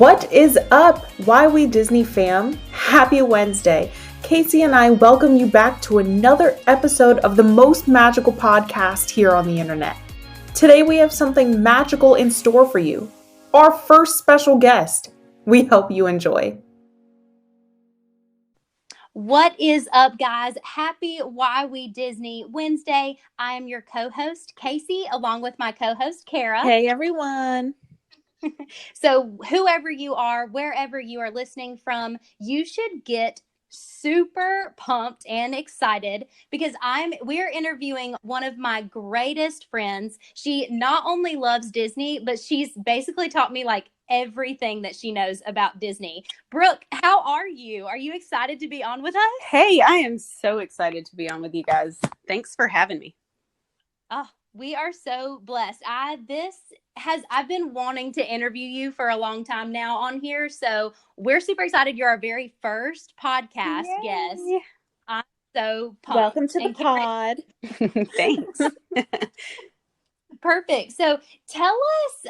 What is up, Why We Disney fam? Happy Wednesday. Kaycee and I welcome you back to another episode of the most magical podcast here on the internet. Today we have something magical in store for you. Our first special guest. We hope you enjoy. What is up, guys? Happy Why We Disney Wednesday. I am your co-host, Kaycee, along with my co-host, Kara. Hey, everyone. So whoever you are, wherever you are listening from, you should get super pumped and excited because we're interviewing one of my greatest friends. She not only loves Disney, but she's basically taught me like everything that she knows about Disney. Brooke, how are you? Are you excited to be on with us? Hey, I am so excited to be on with you guys. Thanks for having me. Oh, we are so blessed. I've been wanting to interview you for a long time now on here. So we're super excited. You're our very first podcast guest. I'm so pumped. Welcome to the pod. Thanks. Perfect. So tell us,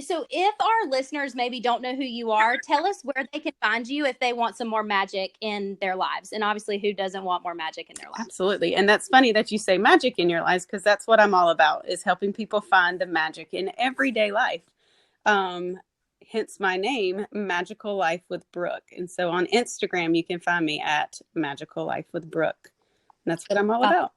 so if our listeners maybe don't know who you are, tell us where they can find you if they want some more magic in their lives. And obviously, who doesn't want more magic in their lives? Absolutely. And that's funny that you say magic in your lives, because that's what I'm all about, is helping people find the magic in everyday life. Hence my name, Magical Life with Brooke. And so on Instagram, you can find me at Magical Life with Brooke. And that's what I'm all about.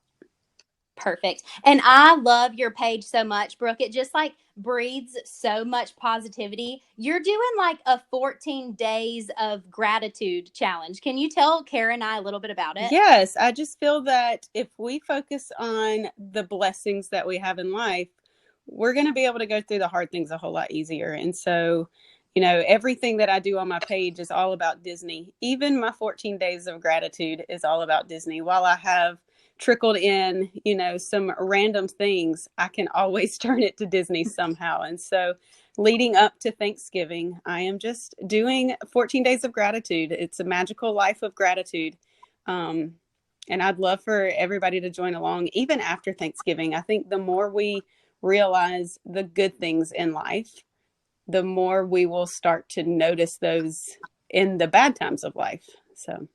Perfect. And I love your page so much, Brooke. It just like breathes so much positivity. You're doing like a 14 days of gratitude challenge. Can you tell Kara and I a little bit about it? Yes. I just feel that if we focus on the blessings that we have in life, we're going to be able to go through the hard things a whole lot easier. And so, everything that I do on my page is all about Disney. Even my 14 days of gratitude is all about Disney. While I have trickled in, some random things, I can always turn it to Disney somehow. And so leading up to Thanksgiving, I am just doing 14 days of gratitude. It's a magical life of gratitude. And I'd love for everybody to join along, even after Thanksgiving. I think the more we realize the good things in life, the more we will start to notice those in the bad times of life. So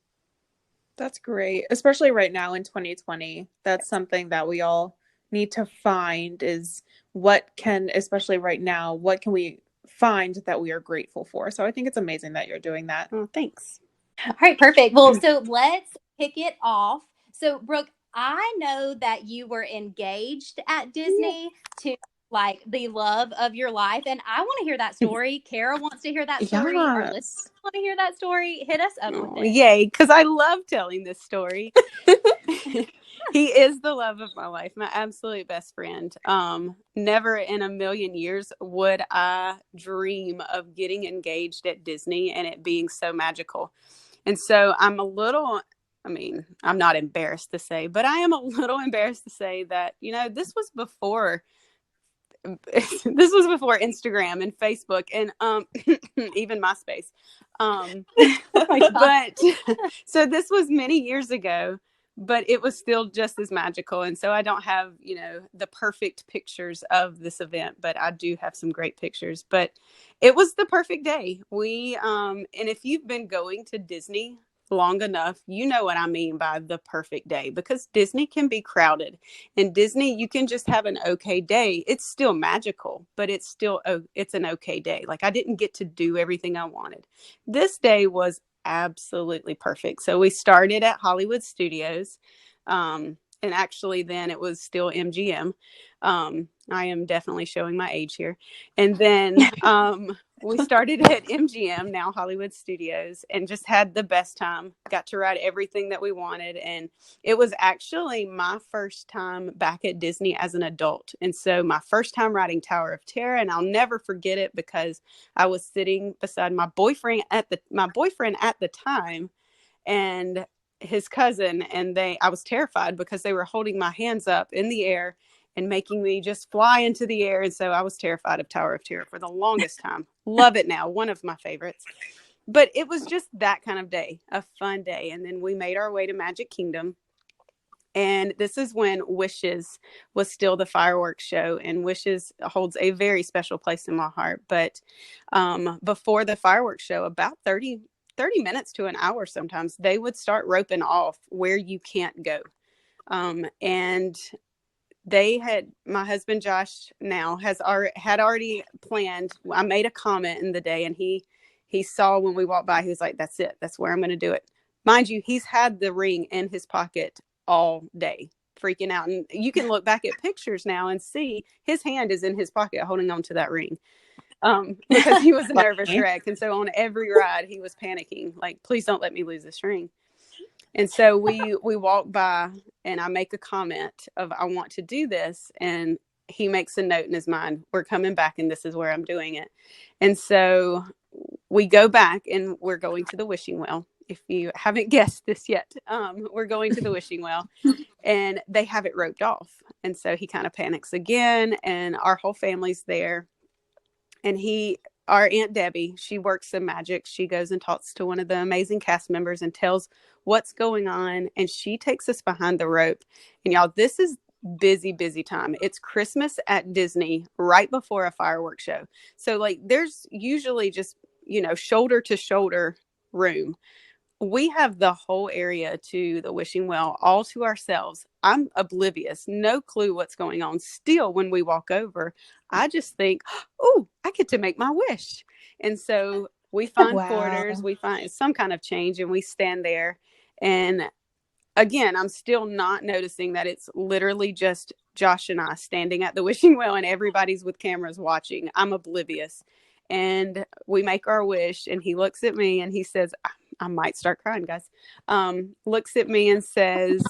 that's great, especially right now in 2020. That's something that we all need to find is especially right now, what can we find that we are grateful for? So I think it's amazing that you're doing that. Oh, thanks. All right, perfect. Well, so let's kick it off. So, Brooke, I know that you were engaged at Disney to like the love of your life. And I want to hear that story. Kara wants to hear that story. Yes. Our listeners want to hear that story. Hit us up with it. Yay, because I love telling this story. He is the love of my life, my absolute best friend. Never in a million years would I dream of getting engaged at Disney and it being so magical. And so I'm not embarrassed to say, but I am a little embarrassed to say that, this was before Instagram and Facebook and even MySpace. But so this was many years ago, but it was still just as magical. And so I don't have, the perfect pictures of this event, but I do have some great pictures. But it was the perfect day. And if you've been going to Disney long enough, you know what I mean by the perfect day, because Disney can be crowded. In Disney, you can just have an okay day. It's still magical, but it's an okay day. Like I didn't get to do everything I wanted. This day was absolutely perfect. So we started at Hollywood Studios. And actually then it was still MGM. I am definitely showing my age here. And then we started at MGM, now Hollywood Studios, and just had the best time. Got to ride everything that we wanted. And it was actually my first time back at Disney as an adult. And so my first time riding Tower of Terror, and I'll never forget it because I was sitting beside my boyfriend at the time and his cousin, and I was terrified because they were holding my hands up in the air and making me just fly into the air. And so I was terrified of Tower of Terror for the longest time. Love it now. One of my favorites. But it was just that kind of day, a fun day. And then we made our way to Magic Kingdom. And this is when Wishes was still the fireworks show, and Wishes holds a very special place in my heart. But before the fireworks show, about 30 minutes to an hour sometimes, they would start roping off where you can't go. And my husband Josh now had already planned. I made a comment in the day, and he saw when we walked by, he was like, that's it, that's where I'm going to do it. Mind you, he's had the ring in his pocket all day, freaking out. And you can look back at pictures now and see his hand is in his pocket holding on to that ring, because he was a nervous wreck. And so on every ride he was panicking, like, please don't let me lose this ring. And so we walk by, and I make a comment of, I want to do this. And he makes a note in his mind, we're coming back and this is where I'm doing it. And so we go back, and we're going to the wishing well. If you haven't guessed this yet, we're going to the wishing well, and they have it roped off. And so he kind of panics again, and our whole family's there. And our Aunt Debbie, she works some magic. She goes and talks to one of the amazing cast members and tells what's going on. And she takes us behind the rope. And y'all, this is busy time. It's Christmas at Disney right before a fireworks show. So like, there's usually just, shoulder to shoulder room. We have the whole area to the wishing well all to ourselves. I'm oblivious, no clue what's going on. Still, when we walk over, I just think, oh, I get to make my wish. And so we find quarters, we find some kind of change, and we stand there. And again, I'm still not noticing that it's literally just Josh and I standing at the wishing well, and everybody's with cameras watching. I'm oblivious. And we make our wish, and he looks at me and he says, I might start crying, guys. Looks at me and says,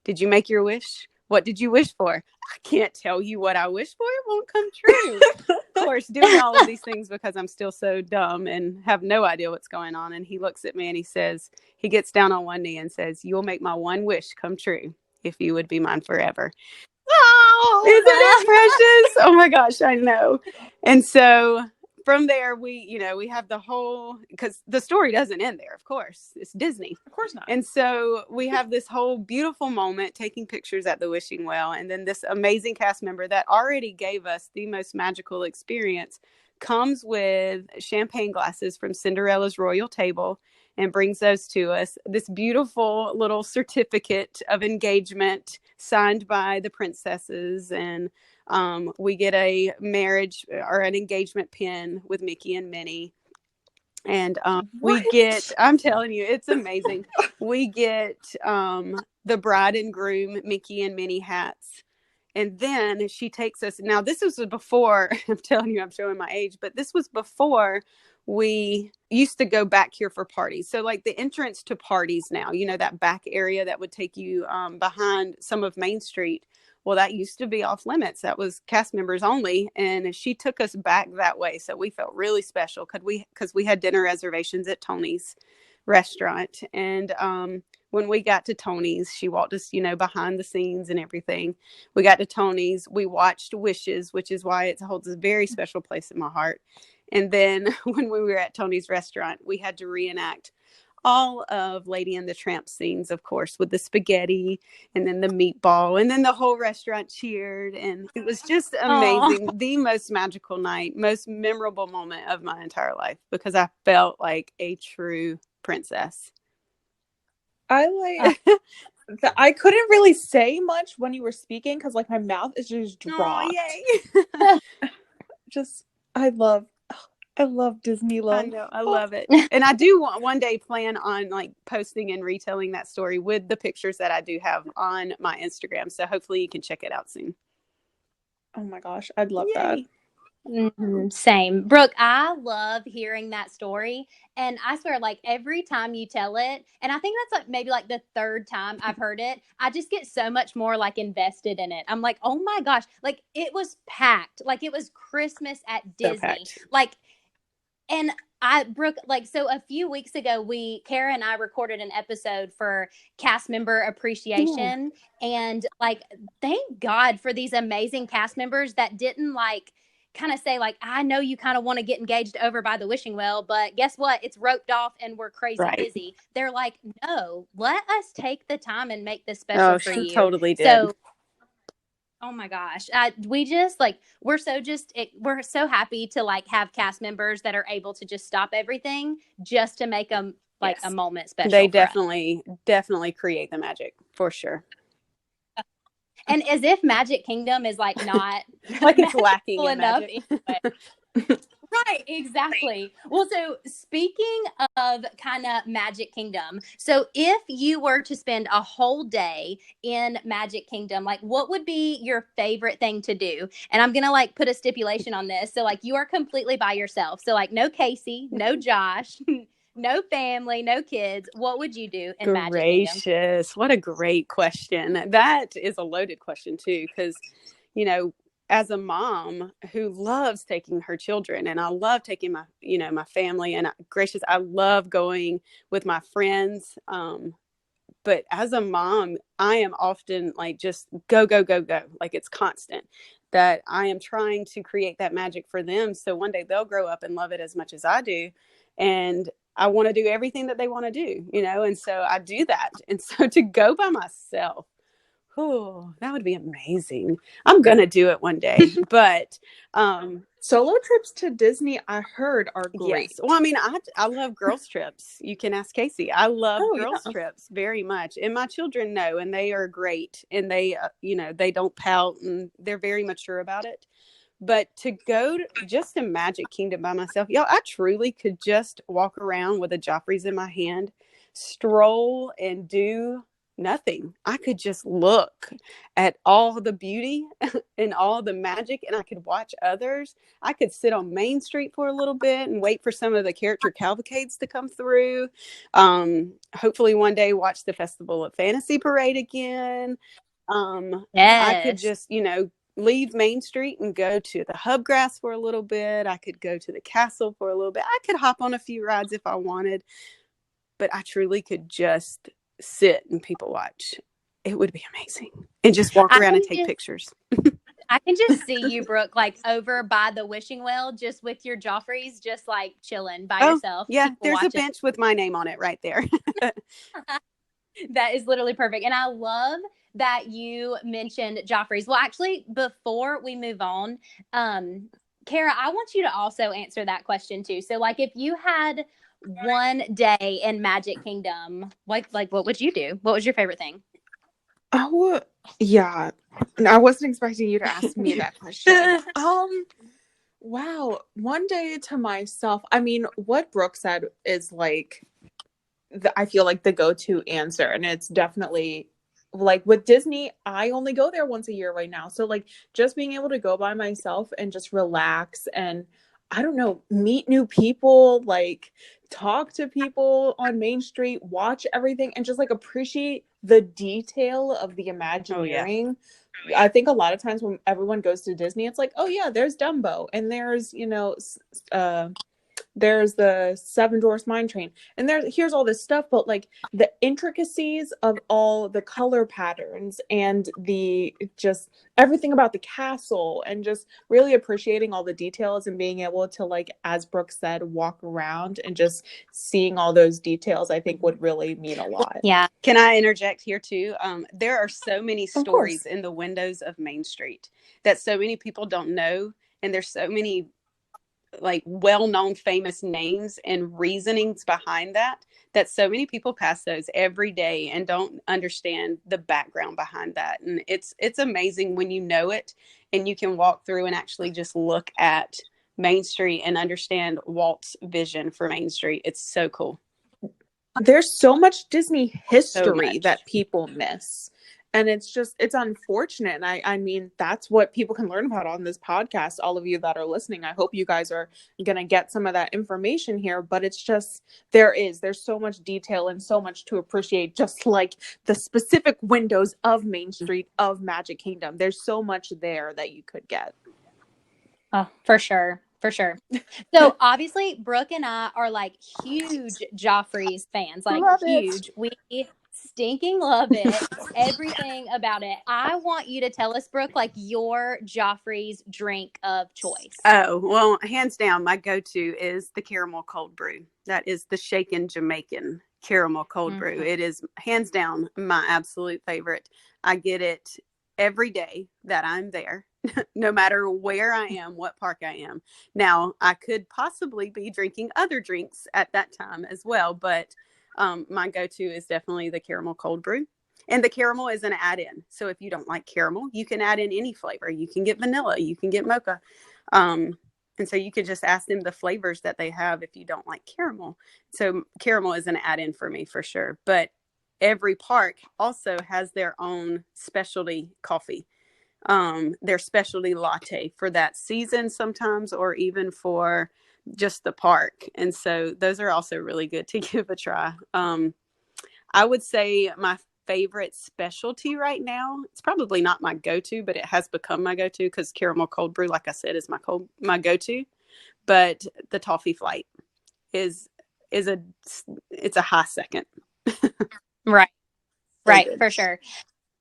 did you make your wish? What did you wish for? I can't tell you what I wish for. It won't come true. Of course, doing all of these things because I'm still so dumb and have no idea what's going on. And he looks at me and he gets down on one knee and says, you will make my one wish come true if you would be mine forever. Oh, isn't it precious? Oh my gosh, I know. And so from there, we have the whole, because the story doesn't end there, of course. It's Disney. Of course not. And so we have this whole beautiful moment taking pictures at the wishing well. And then this amazing cast member that already gave us the most magical experience comes with champagne glasses from Cinderella's royal table and brings those to us. This beautiful little certificate of engagement signed by the princesses, and we get a marriage or an engagement pin with Mickey and Minnie. And I'm telling you, it's amazing. We get the bride and groom Mickey and Minnie hats. And then she takes us. Now, this was before, I'm telling you, I'm showing my age, but this was before we used to go back here for parties. So like the entrance to parties now, that back area that would take you behind some of Main Street. Well, that used to be off limits. That was cast members only. And she took us back that way. So we felt really special because we had dinner reservations at Tony's restaurant. And when we got to Tony's, she walked us, behind the scenes and everything. We got to Tony's. We watched Wishes, which is why it holds a very special place in my heart. And then when we were at Tony's restaurant, we had to reenact all of Lady and the Tramp scenes, of course, with the spaghetti and then the meatball, and then the whole restaurant cheered. And it was just amazing. Aww. The most magical night, most memorable moment of my entire life, because I felt like a true princess. I couldn't really say much when you were speaking because my mouth is just dropped. Oh, yay. I love Disney love. I know, I love it. And I do want one day plan on posting and retelling that story with the pictures that I do have on my Instagram. So hopefully you can check it out soon. Oh my gosh, I'd love that. Mm-hmm. Same. Brooke, I love hearing that story. And I swear, every time you tell it, and I think that's maybe the third time I've heard it, I just get so much more invested in it. I'm like, oh my gosh, it was packed. It was Christmas at Disney. So and Brooke, so a few weeks ago, Kara and I recorded an episode for cast member appreciation. Yeah. And thank God for these amazing cast members that didn't kind of say like, I know you kind of want to get engaged over by the wishing well, but guess what? It's roped off and we're crazy busy. They're like, no, let us take the time and make this special for she you. totally did. So, oh my gosh. We just like, we're so happy to like have cast members that are able to just stop everything just to make them like a moment special. They definitely create the magic for sure. And as if Magic Kingdom is like not like it's lacking in enough magic. Anyway. Right, exactly. Well, so speaking of kind of Magic Kingdom, so if you were to spend a whole day in Magic Kingdom, like what would be your favorite thing to do? And I'm going to like put a stipulation on this. So like you are completely by yourself. So like no Kaycee, no Josh, no family, no kids. What would you do in Magic Kingdom? Gracious, what a great question. That is a loaded question too, because, you know, as a mom who loves taking her children, and I love taking my, you know, my family, and gracious, I love going with my friends. But as a mom, I am often like, just go, go, go, go. Like it's constant that I am trying to create that magic for them. So one day they'll grow up and love it as much as I do. And I want to do everything that they want to do, you know? And so I do that. And so to go by myself, oh, that would be amazing. I'm going to do it one day, but solo trips to Disney, I heard, are great. Yes. Well, I mean, I love girls trips. You can ask Kaycee. I love girls trips very much. And my children know, and they are great. And they, you know, they don't pout and they're very mature about it. But to go just to Magic Kingdom by myself, y'all, I truly could just walk around with a Joffrey's in my hand, stroll and do nothing. I could just look at all the beauty and all the magic, and I could watch others. I could sit on Main Street for a little bit and wait for some of the character cavalcades to come through. Hopefully one day watch the Festival of Fantasy Parade again. I could just, you know, leave Main Street and go to the Hubgrass for a little bit. I could go to the castle for a little bit. I could hop on a few rides if I wanted, but I truly could just sit and people watch. It would be amazing. And just walk around and take pictures. I can just see you, Brooke, like over by the wishing well, just with your Joffreys, just like chilling by yourself. Yeah, there's a bench with my name on it right there. That is literally perfect. And I love that you mentioned Joffrey's. Well, actually, before we move on, Kara, I want you to also answer that question too. So like if you had one day in Magic Kingdom, like what would you do? What was your favorite thing? Oh, yeah. I wasn't expecting you to ask me that question. Wow. One day to myself. I mean, what Brooke said is like, I feel like the go-to answer. And it's definitely like with Disney, I only go there once a year right now. So like just being able to go by myself and just relax and I don't know, meet new people, like talk to people on Main Street, watch everything and just like appreciate the detail of the Imagineering. Oh, yeah. I think a lot of times when everyone goes to Disney, it's like, oh yeah, there's Dumbo and there's, you know, there's the Seven Dwarfs Mine Train and here's all this stuff, but like the intricacies of all the color patterns and the just everything about the castle and just really appreciating all the details and being able to, like, as Brooke said, walk around and just seeing all those details, I think would really mean a lot. Yeah. Can I interject here too? There are so many stories in the windows of Main Street that so many people don't know. And there's so many like well-known famous names and reasonings behind that so many people pass those every day and don't understand the background behind that. And it's amazing when you know it and you can walk through and actually just look at Main Street and understand Walt's vision for Main Street. It's so cool. There's so much Disney history that people miss. And it's unfortunate. And I mean, that's what people can learn about on this podcast. All of you that are listening, I hope you guys are going to get some of that information here. But it's just, there's so much detail and so much to appreciate, just like the specific windows of Main Street of Magic Kingdom. There's so much there that you could get. Oh, for sure. For sure. So obviously Brooke and I are like huge Joffrey's fans, like huge. stinking love it. Everything about it. I want you to tell us, Brooke, like your Joffrey's drink of choice. Oh, well, hands down, my go-to is the caramel cold brew. That is the shaken Jamaican caramel cold brew. It is hands down my absolute favorite. I get it every day that I'm there, no matter where I am, what park I am. Now, I could possibly be drinking other drinks at that time as well, but my go-to is definitely the caramel cold brew. And the caramel is an add-in. So if you don't like caramel, you can add in any flavor. You can get vanilla, you can get mocha. And so you could just ask them the flavors that they have if you don't like caramel. So caramel is an add-in for me for sure. But every park also has their own specialty coffee, their specialty latte for that season sometimes, or even for just the park. And so those are also really good to give a try. I would say my favorite specialty right now, it's probably not my go-to, but it has become my go-to because caramel cold brew, like I said, is my go-to. But the toffee flight is it's a high second. Right. So Right, good. for sure.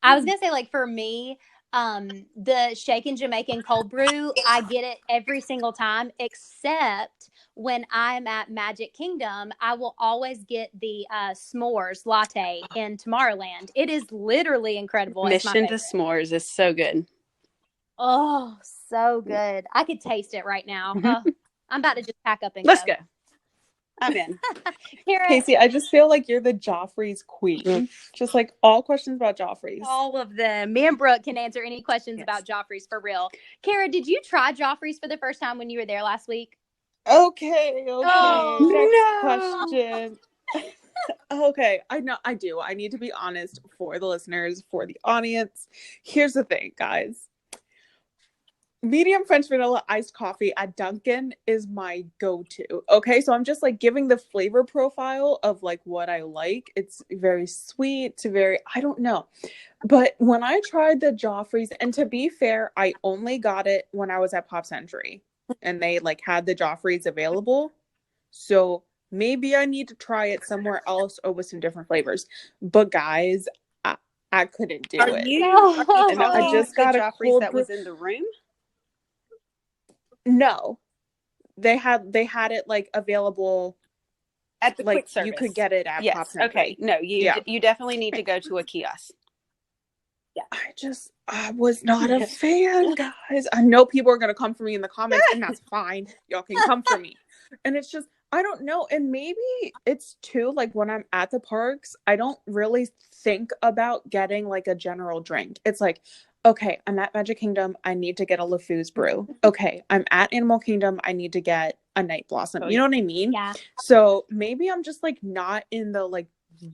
I was gonna say, like, for me, the shaken Jamaican cold brew, I get it every single time, except when I'm at Magic Kingdom, I will always get the s'mores latte in Tomorrowland. It is literally incredible. It's my Mission to favorite. S'mores is so good. Oh, so good. I could taste it right now. I'm about to just pack up and Let's go. go. I'm in. Kara, Kaycee, I just feel like you're the Joffrey's queen. Just like all questions about Joffrey's. all of them. Me and Brooke can answer any questions Yes. about Joffrey's for real. Kara, did you try Joffrey's for the first time when you were there last week? Okay. Oh, Next question. Okay, I know I do. I need to be honest for the listeners, for the audience. Here's the thing, guys. Medium French vanilla iced coffee at Dunkin' is my go-to. Okay, so I'm just like giving the flavor profile of like what I like. It's very sweet, I don't know. But when I tried the Joffrey's, and to be fair, I only got it when I was at Pop Century and they like had the Joffrey's available. So maybe I need to try it somewhere else or with some different flavors. But guys, I couldn't do it. Are you And I talking just got the a Joffrey's cold that brew. was in the room? No, they had it like available At the like quick service. you could get it at Pop Yes. Century. Okay. No, you definitely need to go to a kiosk. Yeah. I was not a fan, guys. I know people are gonna come for me in the comments, and that's fine. Y'all can come for me. And it's just, I don't know. And maybe it's too, like when I'm at the parks, I don't really think about getting like a general drink. It's like, okay, I'm at Magic Kingdom, I need to get a LeFou's brew. Okay, I'm at Animal Kingdom, I need to get a Night Blossom. You know what I mean? yeah. So maybe I'm just like not in the like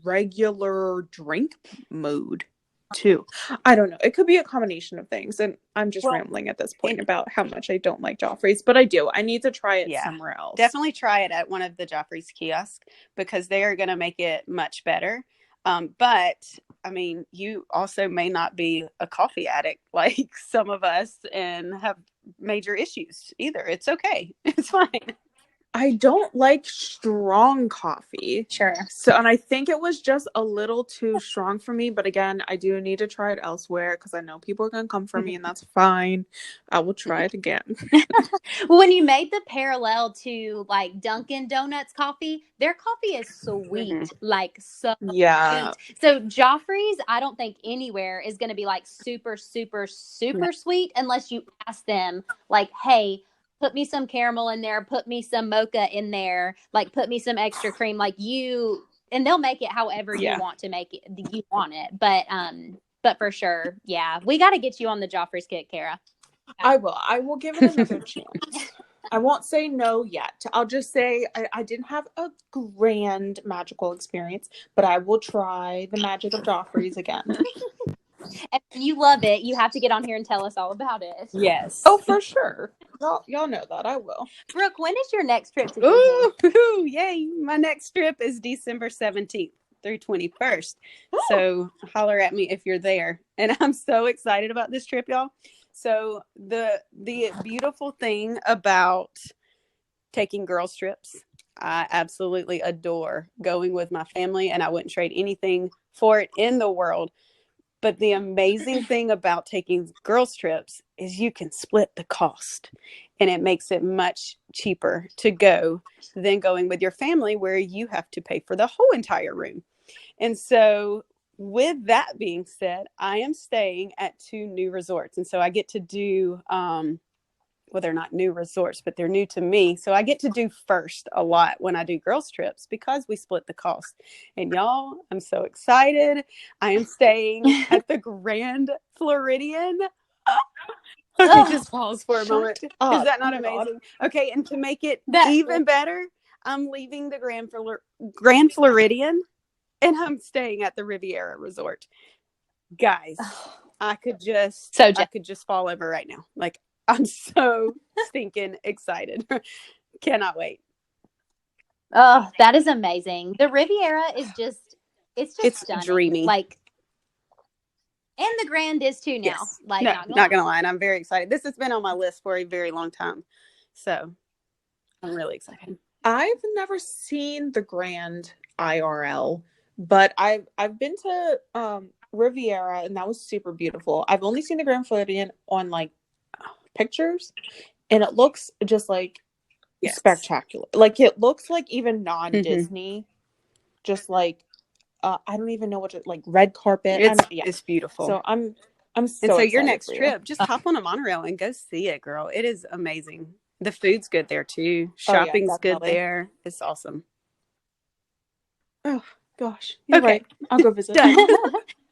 regular drink mood too. I don't know. It could be a combination of things. And I'm just rambling at this point about how much I don't like Joffrey's, but I do. I need to try it somewhere else. Definitely try it at one of the Joffrey's kiosks because they are going to make it much better. But I mean, you also may not be a coffee addict like some of us and have major issues either. It's okay. It's fine. I don't like strong coffee. Sure. So, and I think it was just a little too strong for me. But again, I do need to try it elsewhere because I know people are going to come for me, and that's fine. I will try it again. Well, when you made the parallel to like Dunkin' Donuts coffee, their coffee is sweet, like so Yeah. sweet. So Joffrey's, I don't think anywhere is going to be like super, super, super sweet unless you ask them like, hey, put me some caramel in there, put me some mocha in there, like put me some extra cream, like you, and they'll make it however you want to make it. You want it, but for sure, yeah, we got to get you on the Joffrey's kick, Kara. I will give it another chance. I won't say no yet. I'll just say I didn't have a grand magical experience, but I will try the magic of Joffrey's again. And if you love it, you have to get on here and tell us all about it. Yes. Oh, for sure. Y'all know that. I will. Brooke, when is your next trip to Disney? Ooh, yay. My next trip is December 17th through 21st. Oh. So holler at me if you're there. And I'm so excited about this trip, y'all. So the beautiful thing about taking girls trips, I absolutely adore going with my family, and I wouldn't trade anything for it in the world. But the amazing thing about taking girls trips is you can split the cost, and it makes it much cheaper to go than going with your family where you have to pay for the whole entire room. And so with that being said, I am staying at 2 new resorts. And so I get to do, well, they're not new resorts, but they're new to me. So I get to do first a lot when I do girls trips because we split the cost. And y'all, I'm so excited. I am staying at the Grand Floridian. Okay, just pause for a moment. Is that not amazing? Okay, and to make it even better, I'm leaving the Grand Floridian and I'm staying at the Riviera Resort. Guys, I could just fall over right now. Like, I'm so stinking excited. Cannot wait. Oh, that is amazing. The Riviera is it's stunning. Dreamy. Like, and the Grand is too now. Yes. Like, no, not gonna lie. And I'm very excited. This has been on my list for a very long time. So I'm really excited. I've never seen the Grand IRL, but I've been to Riviera, and that was super beautiful. I've only seen the Grand Floridian on like pictures, and it looks just like spectacular. Like, it looks like even non-Disney, just like I don't even know what to, like, red carpet. It's beautiful. So I'm so and so excited your next trip, just hop on a monorail and go see it, girl. It is amazing. The food's good there too. Shopping's good there. It's awesome. Oh gosh, you're right. I'll go visit.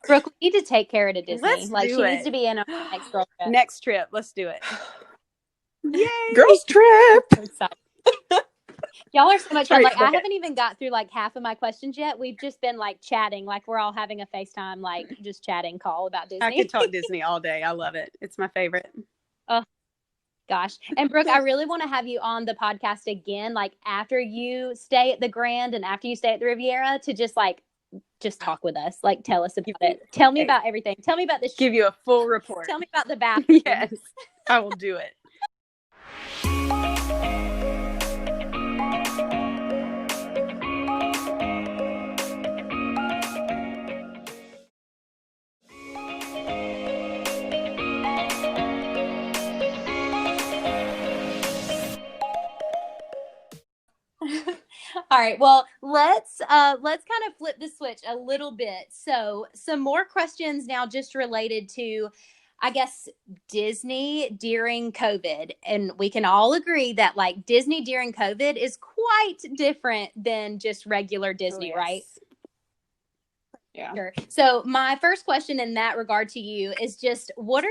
Brooke, we need to take Kara to Disney. Let's like, do she it. needs to be in our next girl trip. Next trip, let's do it. Yay! Girls trip. I'm so excited. Y'all are so much fun. Right, like, I haven't even got through like half of my questions yet. We've just been like chatting, like we're all having a FaceTime, like just chatting call about Disney. I could talk Disney all day. I love it. It's my favorite. Oh gosh. And Brooke, I really want to have you on the podcast again, like after you stay at the Grand and after you stay at the Riviera, to just talk with us. Like, tell us about it. Tell me about everything. Tell me about this. Give you a full report. Tell me about the bathroom. Yes, I will do it. All right. Well, let's kind of flip the switch a little bit. So, some more questions now, just related to, I guess, Disney during COVID. And we can all agree that like Disney during COVID is quite different than just regular Disney, right? Yeah. Sure. So my first question in that regard to you is just, what were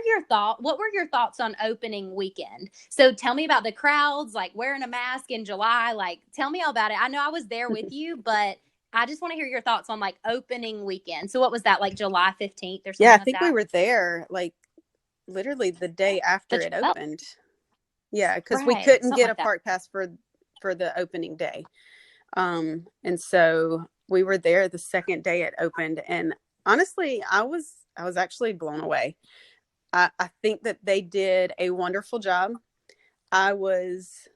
your thoughts on opening weekend? So tell me about the crowds, like wearing a mask in July, like tell me all about it. I know I was there with you, but I just want to hear your thoughts on like opening weekend. So what was that, like July 15th or something? Yeah, I think we were there like literally the day after it opened. Yeah, because we couldn't get a park pass for the opening day. And so we were there the second day it opened, and honestly, I was actually blown away. I think that they did a wonderful job. I was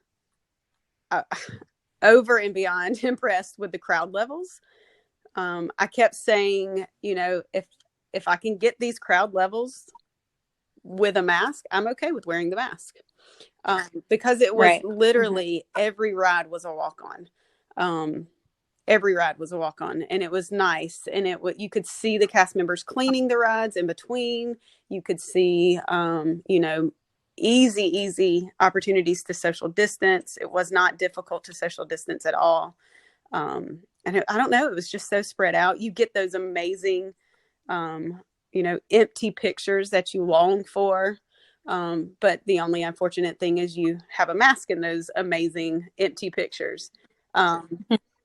over and beyond impressed with the crowd levels. I kept saying, if I can get these crowd levels with a mask, I'm okay with wearing the mask. Because it was literally every ride was a walk-on. Every ride was a walk-on, and it was nice. And you could see the cast members cleaning the rides in between. You could see, easy opportunities to social distance. It was not difficult to social distance at all. And I don't know, it was just so spread out. You get those amazing, empty pictures that you long for. But the only unfortunate thing is you have a mask in those amazing empty pictures.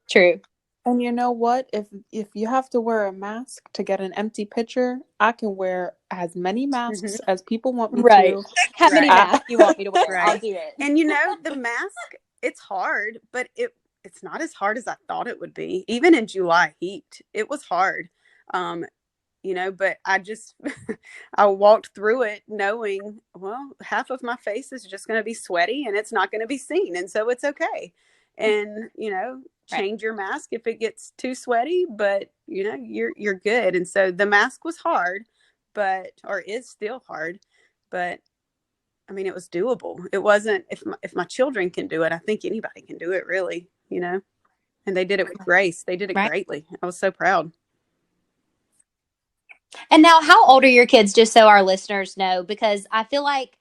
True. And you know what? If you have to wear a mask to get an empty picture, I can wear as many masks as people want me to. How many masks you want me to wear? I'll do it. And the mask, it's hard, but it's not as hard as I thought it would be. Even in July heat, it was hard. But I walked through it knowing, well, half of my face is just going to be sweaty and it's not going to be seen. And so it's okay. And, change your mask if it gets too sweaty, but you're good. And so the mask was hard, or is still hard, but I mean, it was doable. It wasn't, if my children can do it, I think anybody can do it, really, and they did it with grace. They did it Right. greatly. I was so proud. And now, how old are your kids, just so our listeners know? Because I feel like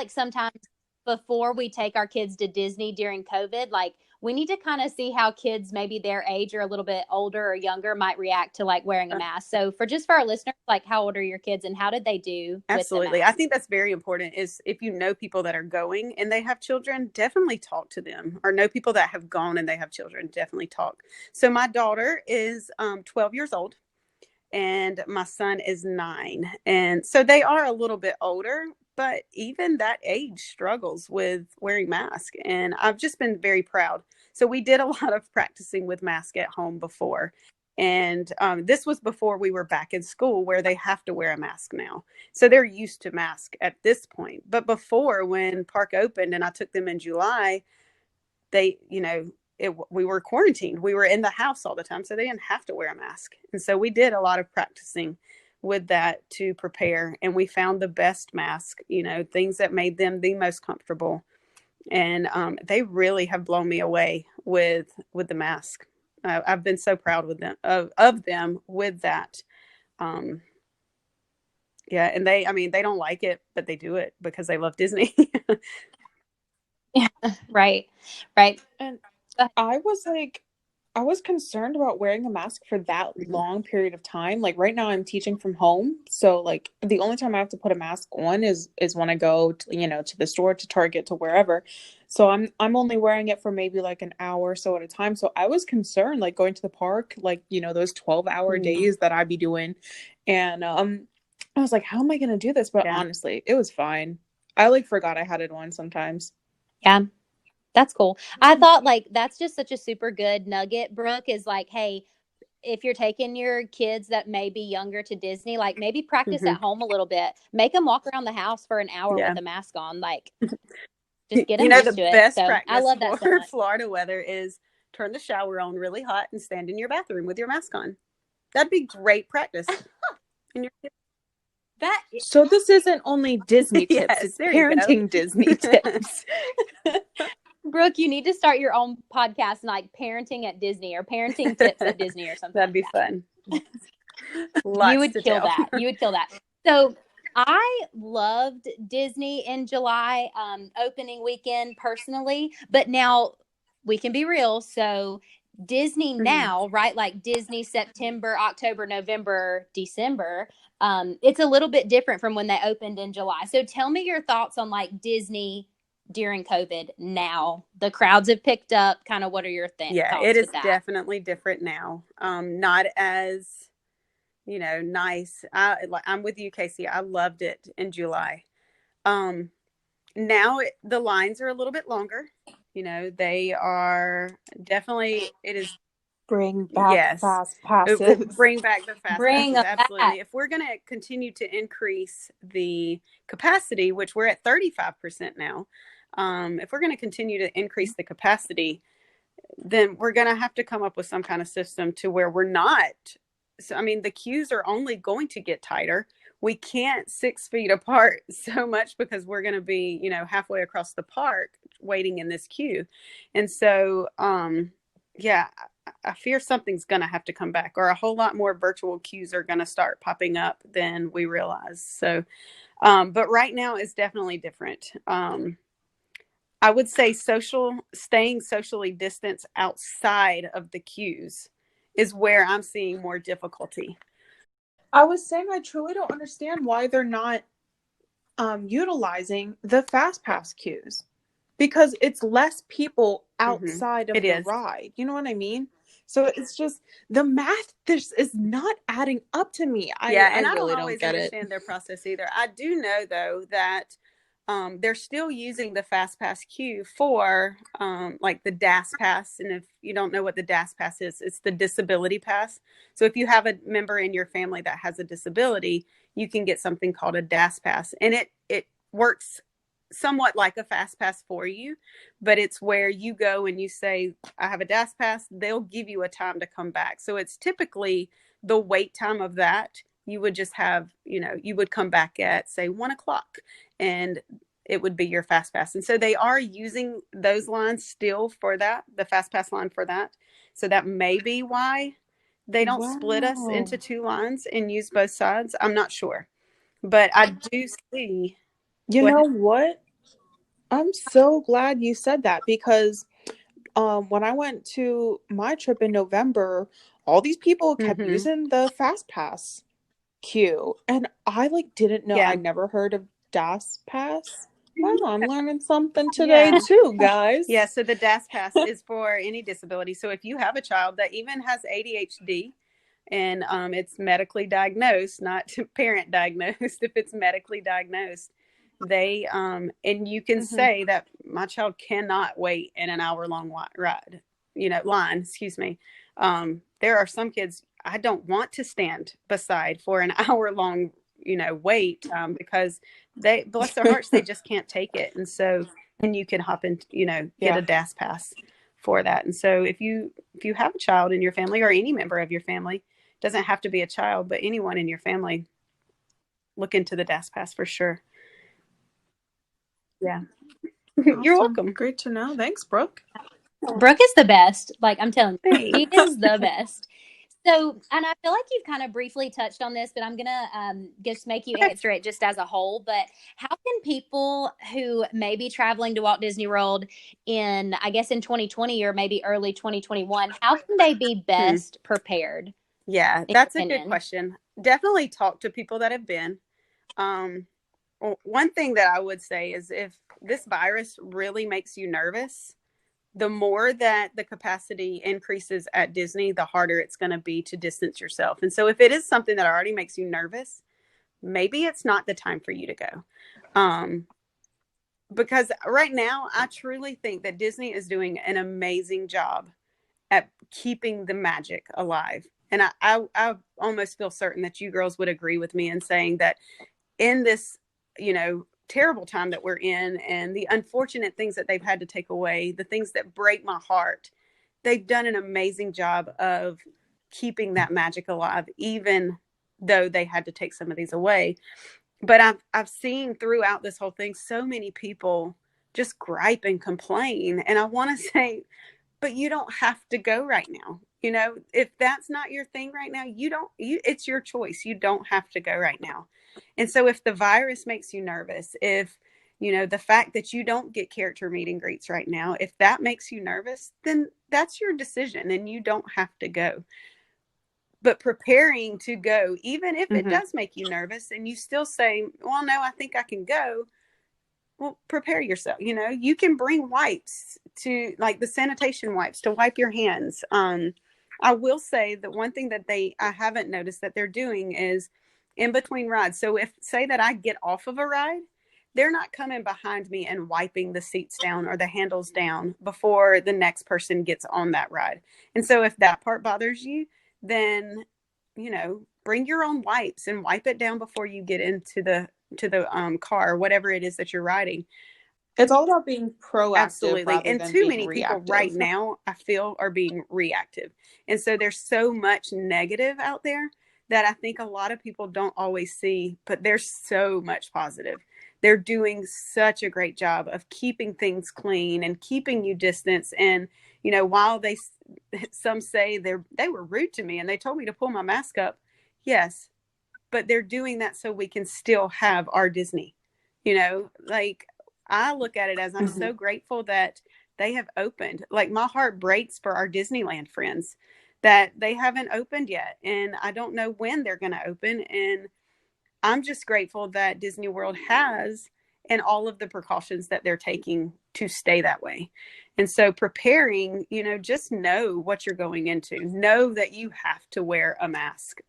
sometimes before we take our kids to Disney during COVID, like we need to kind of see how kids, maybe their age or a little bit older or younger, might react to like wearing a mask. So for our listeners, like how old are your kids and how did they do with the Absolutely. I mask? think that's very important, is if you know people that are going and they have children, definitely talk to them, or know people that have gone and they have children, definitely talk. So my daughter is 12 years old and my son is 9. And so they are a little bit older, but even that age struggles with wearing masks. And I've just been very proud. So we did a lot of practicing with mask at home before. And this was before we were back in school, where they have to wear a mask now. So they're used to mask at this point. But before, when park opened and I took them in July, they, we were quarantined. We were in the house all the time, so they didn't have to wear a mask. And so we did a lot of practicing with that to prepare. And we found the best mask, things that made them the most comfortable. And they really have blown me away with the mask. I've been so proud with them of them with that. Yeah, and they don't like it, but they do it because they love Disney. Yeah, right. And I was concerned about wearing a mask for that long period of time. Like right now I'm teaching from home. So like the only time I have to put a mask on is when I go to, to the store, to Target, to wherever. So I'm only wearing it for maybe like an hour or so at a time. So I was concerned, like going to the park, like, those 12-hour days that I'd be doing. And I was like, how am I gonna do this? But Yeah. honestly, it was fine. I like forgot I had it on sometimes. Yeah. That's cool. I thought like that's just such a super good nugget, Brooke, is like, hey, if you're taking your kids that may be younger to Disney, like maybe practice Mm-hmm. at home a little bit. Make them walk around the house for an hour Yeah. with a mask on. Like, just get them used The to it. best So I practice love that so for much. Florida weather is turn the shower on really hot and stand in your bathroom with your mask on. That'd be great practice. And So this isn't only Disney tips, yes, it's there you go. parenting Disney tips. Brooke, you need to start your own podcast, like parenting at Disney or parenting tips at Disney or something. That'd like be that. fun. You Lots would to kill tell. that. You would kill that. So I loved Disney in July, opening weekend personally, but now we can be real. So Disney now, right? Like Disney September, October, November, December. It's a little bit different from when they opened in July. So tell me your thoughts on like Disney during COVID now. The crowds have picked up. Kind of what are your Yeah, it thoughts is with that? definitely different now. Not as, nice. I'm with you, Kaycee. I loved it in July. Um, Now the lines are a little bit longer. They are definitely, it is, Bring back yes. fast passes. Bring back the fast Bring passes. them back. Absolutely. If we're going to continue to increase the capacity, which we're at 35% now, if we're going to continue to increase the capacity, then we're going to have to come up with some kind of system to where we're not. So, the queues are only going to get tighter. We can't 6 feet apart so much because we're going to be, halfway across the park waiting in this queue. And so, yeah, I fear something's going to have to come back, or a whole lot more virtual queues are going to start popping up than we realize. So, but right now is definitely different. I would say staying socially distanced outside of the queues is where I'm seeing more difficulty. I was saying I truly don't understand why they're not utilizing the fast pass queues, because it's less people outside It of the is. ride. You know what I mean? So it's just the math this is not adding up to me. And I really don't always get understand their process either. I do know though that they're still using the fast pass queue for like the DAS pass. And if you don't know what the DAS pass is, it's the disability pass. So if you have a member in your family that has a disability, you can get something called a DAS pass, and it works somewhat like a fast pass for you, but it's where you go and you say, I have a DAS pass, they'll give you a time to come back. So it's typically the wait time of that. You would just have, you would come back at, say, 1 o'clock, and it would be your fast pass. And so they are using those lines still for that, the fast pass line for that. So that may be why they don't split us into two lines and use both sides. I'm not sure, but I do see. You know what? I'm so glad you said that, because when I went to my trip in November, all these people kept using the fast pass queue, and I didn't know. I never heard of DAS pass. Wow, I'm learning something today too, guys. Yeah, so the DAS pass is for any disability. So if you have a child that even has ADHD, and it's medically diagnosed, not parent diagnosed, if it's medically diagnosed, they and you can say that my child cannot wait in an hour-long line, excuse me. There are some kids I don't want to stand beside for an hour-long wait, because they, bless their hearts, they just can't take it. And so, and you can hop in, get a DAS pass for that. And so if you have a child in your family, or any member of your family, doesn't have to be a child, but anyone in your family, look into the DAS pass for sure. Yeah. Awesome. You're welcome. Great to know. Thanks, Brooke. Brooke is the best. I'm telling you, he is the best. So, and I feel like you've kind of briefly touched on this, but I'm going to just make you answer it just as a whole. But how can people who may be traveling to Walt Disney World in 2020 or maybe early 2021, how can they be best prepared? Yeah, that's a good question. Definitely talk to people that have been. One thing that I would say is, if this virus really makes you nervous, the more that the capacity increases at Disney, the harder it's going to be to distance yourself. And so if it is something that already makes you nervous, maybe it's not the time for you to go. Because right now, I truly think that Disney is doing an amazing job at keeping the magic alive. And I almost feel certain that you girls would agree with me in saying that in this, terrible time that we're in, and the unfortunate things that they've had to take away, the things that break my heart, they've done an amazing job of keeping that magic alive, even though they had to take some of these away. But I've seen throughout this whole thing so many people just gripe and complain, and I want to say, but you don't have to go right now. If that's not your thing right now, it's your choice. You don't have to go right now. And so if the virus makes you nervous, if, the fact that you don't get character meet and greets right now, if that makes you nervous, then that's your decision and you don't have to go. But preparing to go, even if it does make you nervous and you still say, well, no, I think I can go. Well, prepare yourself. You can bring wipes to, the sanitation wipes, to wipe your hands. I will say that one thing that I haven't noticed that they're doing is in between rides. So if, say that I get off of a ride, they're not coming behind me and wiping the seats down or the handles down before the next person gets on that ride. And so if that part bothers you, then, bring your own wipes and wipe it down before you get into the car, whatever it is that you're riding. It's all about being proactive. Absolutely. And too many people right now, I feel, are being reactive. And so there's so much negative out there that I think a lot of people don't always see, but there's so much positive. They're doing such a great job of keeping things clean and keeping you distance. And, while some say they were rude to me and they told me to pull my mask up. Yes, but they're doing that so we can still have our Disney. I look at it as I'm so grateful that they have opened. My heart breaks for our Disneyland friends that they haven't opened yet. And I don't know when they're going to open. And I'm just grateful that Disney World has, and all of the precautions that they're taking to stay that way. And so preparing, just know what you're going into. Know that you have to wear a mask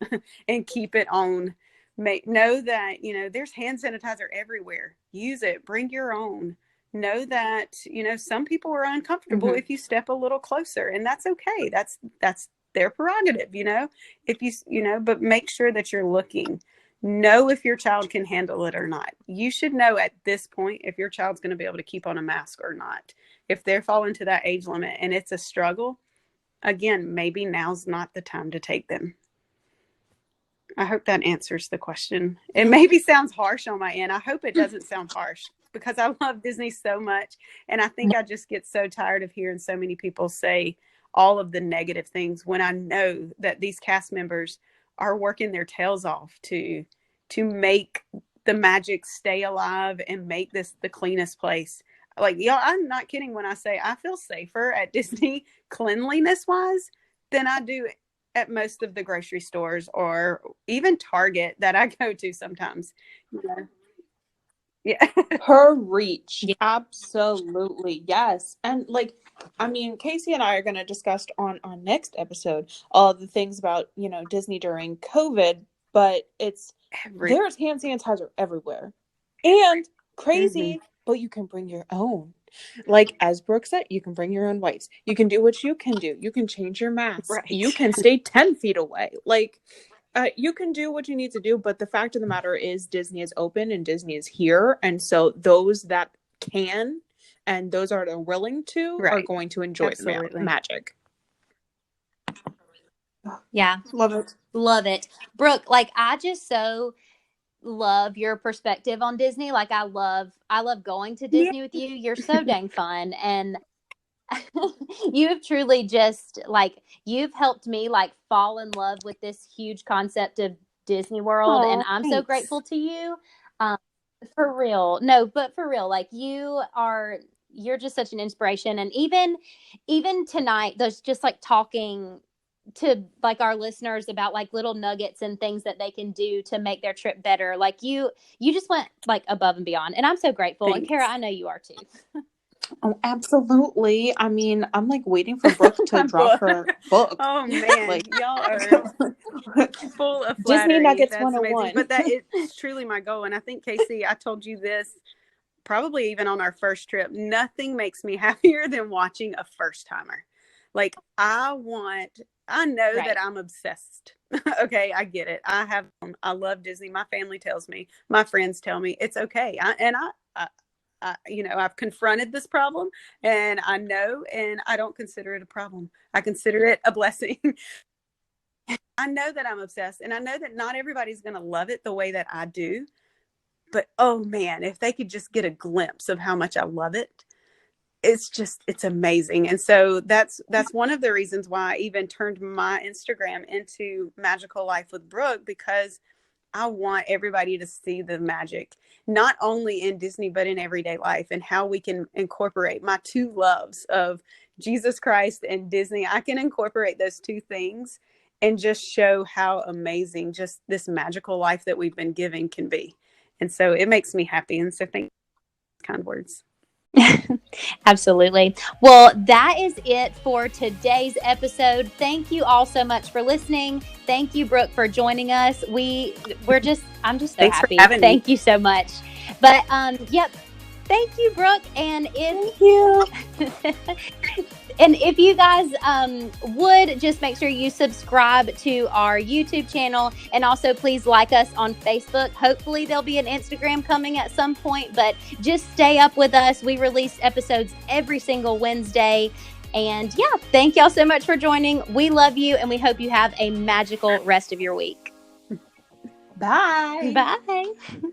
and keep it on. Know that, there's hand sanitizer everywhere. Use it. Bring your own. Know that, some people are uncomfortable if you step a little closer, and that's okay. That's their prerogative, if you, but make sure that you're looking. know if your child can handle it or not. You should know at this point if your child's going to be able to keep on a mask or not. If they're falling to that age limit and it's a struggle, again, maybe now's not the time to take them. I hope that answers the question. It maybe sounds harsh on my end. I hope it doesn't sound harsh, because I love Disney so much. And I think I just get so tired of hearing so many people say all of the negative things when I know that these cast members are working their tails off to make the magic stay alive and make this the cleanest place. Like, y'all, I'm not kidding when I say I feel safer at Disney cleanliness wise than I do at most of the grocery stores or even Target that I go to sometimes. Yeah. Her reach. Yeah. Absolutely. Yes. And like, I mean, Kaycee and I are going to discuss on our next episode all the things about, Disney during COVID, but there's hand sanitizer everywhere. And crazy, but you can bring your own. Like, as Brooke said, you can bring your own wipes. You can do what you can do. You can change your mask. Right. You can stay 10 feet away. Like, you can do what you need to do, but the fact of the matter is Disney is open and Disney is here. And so those that can and those that are willing to are going to enjoy the magic. Yeah. Love it. Love it. Brooke, like, I just so love your perspective on Disney. Like, I love going to Disney with you. You're so dang fun. And you have truly just, like, you've helped me, like, fall in love with this huge concept of Disney World. And I'm so grateful to you. For real. No, but for real, like, you're just such an inspiration. And even tonight, there's just like talking to like our listeners about like little nuggets and things that they can do to make their trip better. Like you just went like above and beyond, and I'm so grateful. Thanks. And Kara, I know you are too. Oh, absolutely. I mean, I'm like waiting for Brooke to drop her book. Oh man, like, y'all are full of flattery. Disney Nuggets That's 101. Amazing. But that is truly my goal. And I think, Kaycee, I told you this probably even on our first trip. Nothing makes me happier than watching a first timer. Like, I know that I'm obsessed. Okay, I get it. I love Disney. My family tells me, my friends tell me it's okay. I've confronted this problem, and I know, and I don't consider it a problem. I consider it a blessing. I know that I'm obsessed, and I know that not everybody's going to love it the way that I do. But, oh man, if they could just get a glimpse of how much I love it, it's amazing. And so that's one of the reasons why I even turned my Instagram into Magical Life with Brooke, because I want everybody to see the magic, not only in Disney, but in everyday life, and how we can incorporate my two loves of Jesus Christ and Disney. I can incorporate those two things and just show how amazing just this magical life that we've been given can be. And so it makes me happy. And so thank you for kind words. Absolutely. Well, that is it for today's episode. Thank you all so much for listening. Thank you, Brooke, for joining us. I'm just so Thanks happy. For having me. Thank you so much. But yep. Thank you, Brooke. And Thank you. And if you guys would just make sure you subscribe to our YouTube channel, and also please like us on Facebook. Hopefully there'll be an Instagram coming at some point, but just stay up with us. We release episodes every single Wednesday. And yeah, thank y'all so much for joining. We love you, and we hope you have a magical rest of your week. Bye. Bye.